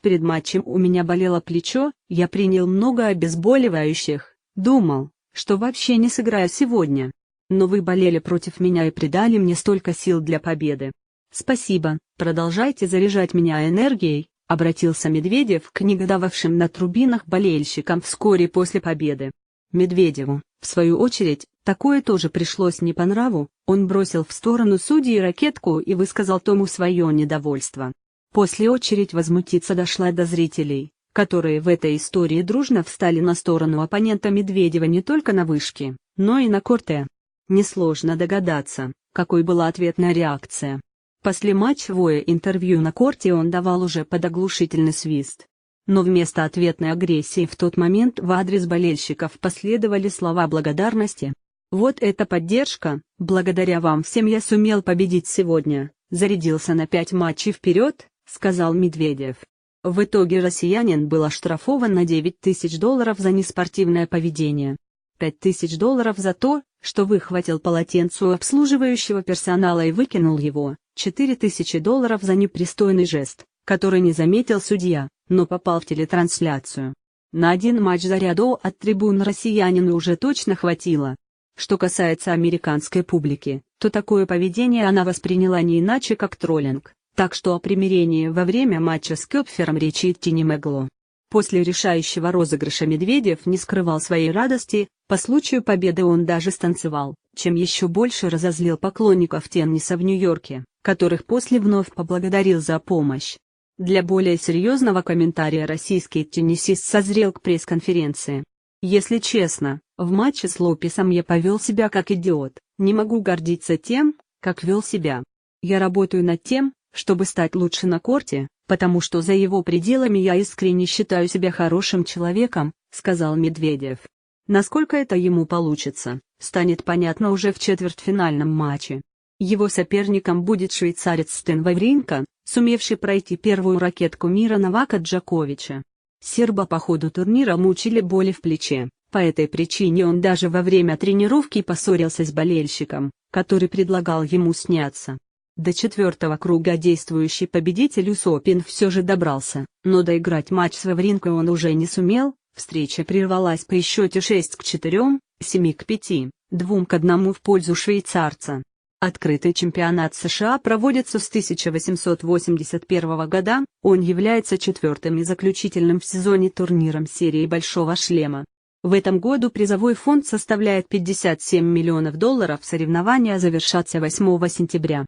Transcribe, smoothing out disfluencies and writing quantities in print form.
Перед матчем у меня болело плечо, я принял много обезболивающих, думал, что вообще не сыграю сегодня. Но вы болели против меня и придали мне столько сил для победы. Спасибо, продолжайте заряжать меня энергией, обратился Медведев к негодовавшим на трибунах болельщикам вскоре после победы. Медведеву, в свою очередь, такое тоже пришлось не по нраву, он бросил в сторону судьи ракетку и высказал тому свое недовольство. После очередь возмутиться дошла до зрителей, которые в этой истории дружно встали на сторону оппонента Медведева не только на вышке, но и на корте. Несложно догадаться, какой была ответная реакция. Послематчевое интервью на корте он давал уже под оглушительный свист. Но вместо ответной агрессии в тот момент в адрес болельщиков последовали слова благодарности. «Вот эта поддержка, благодаря вам всем я сумел победить сегодня, зарядился на 5 матчей вперед», — сказал Медведев. В итоге россиянин был оштрафован на $9000 за неспортивное поведение. $5000 за то, что выхватил полотенце у обслуживающего персонала и выкинул его, $4000 за непристойный жест, который не заметил судья, но попал в телетрансляцию. На один матч заряду от трибун россиянину уже точно хватило. Что касается американской публики, то такое поведение она восприняла не иначе как троллинг, так что о примирении во время матча с Кёпфером речи идти не могло. После решающего розыгрыша Медведев не скрывал своей радости, по случаю победы он даже станцевал, чем еще больше разозлил поклонников тенниса в Нью-Йорке, которых после вновь поблагодарил за помощь. Для более серьезного комментария российский теннисист созрел к пресс-конференции. «Если честно, в матче с Лопесом я повел себя как идиот, не могу гордиться тем, как вел себя. Я работаю над тем, чтобы стать лучше на корте, потому что за его пределами я искренне считаю себя хорошим человеком», — сказал Медведев. Насколько это ему получится, станет понятно уже в четвертьфинальном матче. Его соперником будет швейцарец Стэн Вавринка, сумевший пройти первую ракетку мира Новака Джоковича. Серба по ходу турнира мучили боли в плече, по этой причине он даже во время тренировки поссорился с болельщиком, который предлагал ему сняться. До 4-го круга действующий победитель US Open все же добрался, но доиграть матч с Вавринкой он уже не сумел, встреча прервалась по счете 6-4, 7-5, 2-1 в пользу швейцарца. Открытый чемпионат США проводится с 1881 года, он является 4-м и заключительным в сезоне турниром серии «Большого шлема». В этом году призовой фонд составляет $57 миллионов, соревнования завершатся 8 сентября.